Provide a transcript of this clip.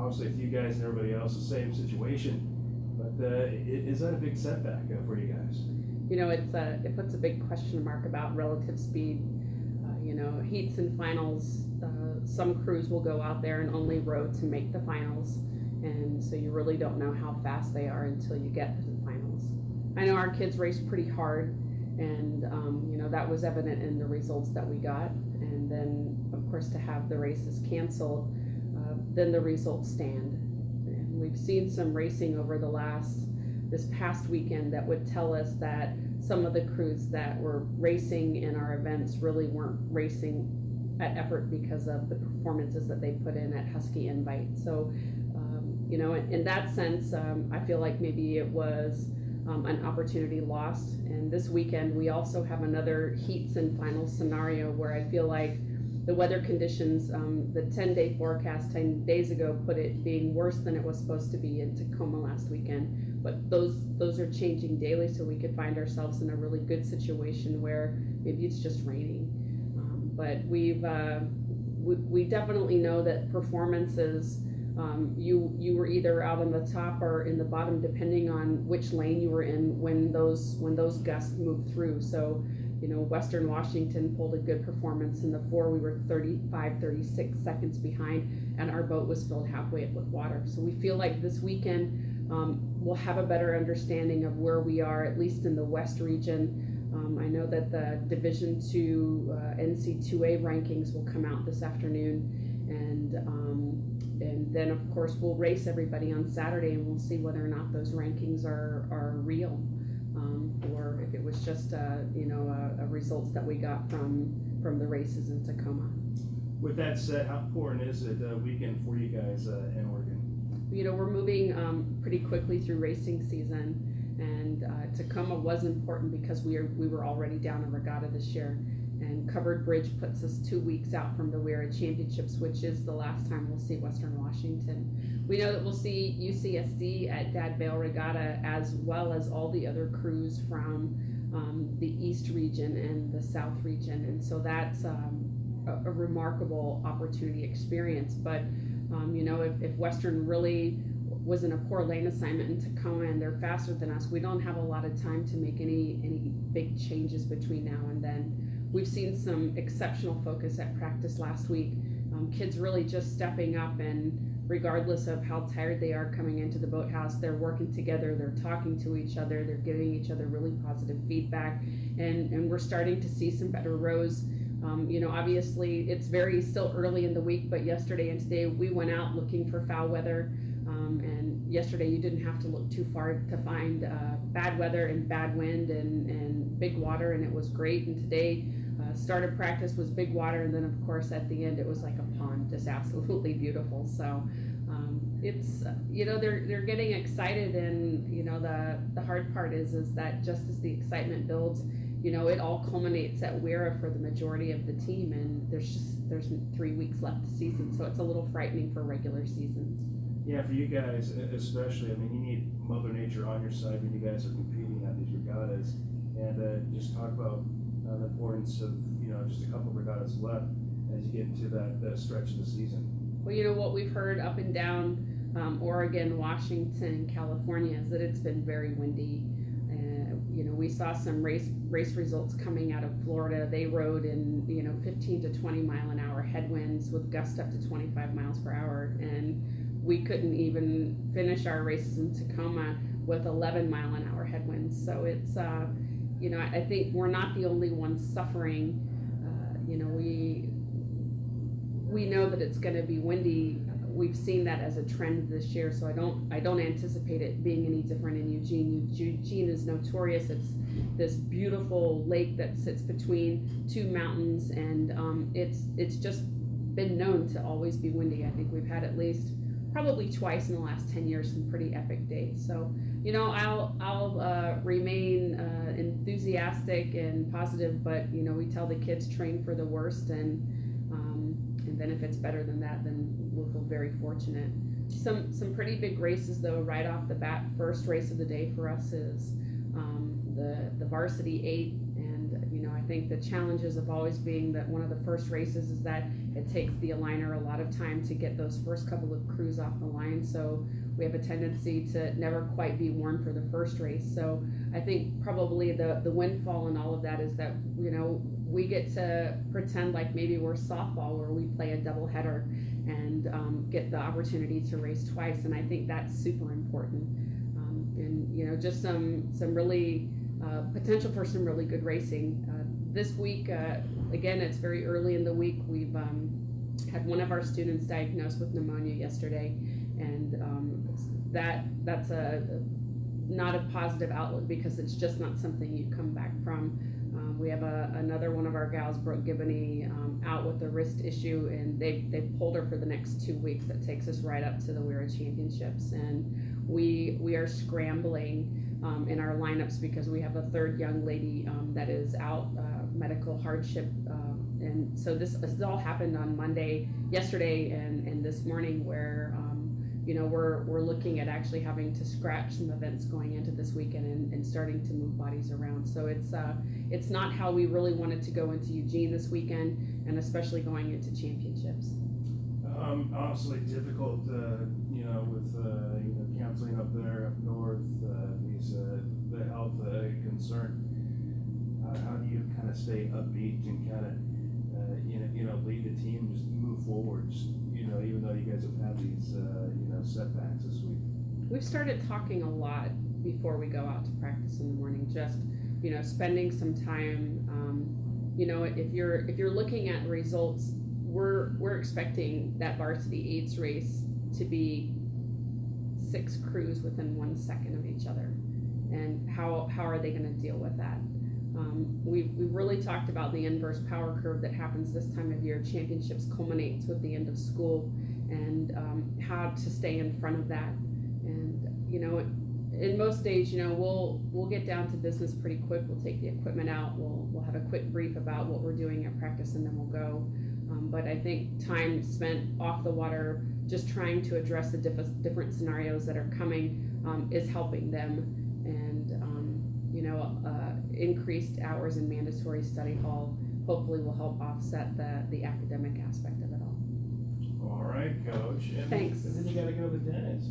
obviously with you guys and everybody else, the same situation. But is that a big setback for you guys? You know, it puts a big question mark about relative speed. You know, heats and finals, some crews will go out there and only row to make the finals. And so you really don't know how fast they are until you get to the finals. I know our kids race pretty hard, and you know, that was evident in the results that we got. And then, of course, to have the races canceled, then the results stand. And we've seen some racing over this past weekend that would tell us that some of the crews that were racing in our events really weren't racing at effort because of the performances that they put in at Husky Invite. So, you know, in that sense, I feel like maybe it was an opportunity lost. And this weekend, we also have another heats and finals scenario where I feel like the weather conditions, the 10-day forecast 10 days ago put it being worse than it was supposed to be in Tacoma last weekend. But those are changing daily, so we could find ourselves in a really good situation where maybe it's just raining. But we definitely know that performances, you were either out on the top or in the bottom, depending on which lane you were in when those gusts moved through. So, you know, Western Washington pulled a good performance in the 4. We were 36 seconds behind, and our boat was filled halfway up with water. So we feel like this weekend we'll have a better understanding of where we are, at least in the West region. I know that the Division II NC2A rankings will come out this afternoon, and then of course we'll race everybody on Saturday, and we'll see whether or not those rankings are real, or if it was just you know, results that we got from the races in Tacoma. With that said, how important is it weekend for you guys in Oregon? You know, we're moving pretty quickly through racing season, and Tacoma was important because we were already down in regatta this year, and Covered Bridge puts us 2 weeks out from the WERA Championships, which is the last time we'll see Western Washington. We know that we'll see UCSD at Dad Vale Regatta, as well as all the other crews from the East region and the South region, and so that's a remarkable opportunity experience. But you know, if Western really was in a poor lane assignment in Tacoma and they're faster than us, we don't have a lot of time to make any big changes between now and then. We've seen some exceptional focus at practice last week. Kids really just stepping up, and regardless of how tired they are coming into the boathouse, they're working together, they're talking to each other, they're giving each other really positive feedback, and we're starting to see some better rows. You know, obviously it's still early in the week, but yesterday and today we went out looking for foul weather, and yesterday you didn't have to look too far to find bad weather and bad wind and big water, and it was great. And today start of practice was big water, and then of course at the end it was like a pond, just absolutely beautiful. So it's you know, they're getting excited, and you know, the hard part is that just as the excitement builds, you know, it all culminates at WERA for the majority of the team, and there's 3 weeks left the season, so it's a little frightening for regular seasons. Yeah, for you guys especially, I mean, you need Mother Nature on your side when you guys are competing at these regattas, and just talk about the importance of, you know, just a couple of regattas left as you get into that stretch of the season. Well, you know, what we've heard up and down Oregon, Washington, California is that it's been very windy. You know, we saw some race results coming out of Florida. They rode in, you know, 15 to 20 mile an hour headwinds with gusts up to 25 miles per hour, and we couldn't even finish our races in Tacoma with 11 mile an hour headwinds. So it's you know, I think we're not the only ones suffering. You know, we know that it's going to be windy. We've seen that as a trend this year, so I don't anticipate it being any different in Eugene. Eugene is notorious. It's this beautiful lake that sits between two mountains, and it's just been known to always be windy. I think we've had at least probably twice in the last 10 years some pretty epic days. So, you know, I'll remain enthusiastic and positive, but you know, we tell the kids train for the worst, and then if it's better than that, then we'll feel very fortunate. Some pretty big races though right off the bat. First race of the day for us is the varsity 8, and you know, I think the challenges of always being that one of the first races is that it takes the aligner a lot of time to get those first couple of crews off the line. So we have a tendency to never quite be warm for the first race. So I think probably the windfall and all of that is that, you know, we get to pretend like maybe we're softball where we play a double header and get the opportunity to race twice. And I think that's super important. And, you know, just some really potential for some really good racing. This week, again, it's very early in the week. We've had one of our students diagnosed with pneumonia yesterday, and that's not a positive outlook because it's just not something you come back from. We have another one of our gals, Brooke Gibbony, out with a wrist issue, and they pulled her for the next 2 weeks. That takes us right up to the WERA Championships, and we are scrambling in our lineups because we have a third young lady that is out medical hardship, and so this all happened on yesterday and this morning, where you know, we're looking at actually having to scratch some events going into this weekend and starting to move bodies around. So it's not how we really wanted to go into Eugene this weekend, and especially going into championships. Obviously difficult, you know, with you know, counseling up there up north, the health concern. How do you kind of stay upbeat and kind of you know, lead the team, just move forward, just, you know, even though you guys have had these you know, setbacks this week? We've started talking a lot before we go out to practice in the morning, just, you know, spending some time. You know, if you're looking at results, we're expecting that varsity 8s race to be 6 crews within 1 second of each other, and how are they going to deal with that? We've really talked about the inverse power curve that happens this time of year. Championships culminates with the end of school, and how to stay in front of that. And, you know, in most days, you know, we'll get down to business pretty quick. We'll take the equipment out. We'll have a quick brief about what we're doing at practice, and then we'll go. But I think time spent off the water, just trying to address the different scenarios that are coming, is helping them. And you know, increased hours in mandatory study hall hopefully will help offset the academic aspect of it all. All right, Coach. Thanks. And then you got to go to Dennis.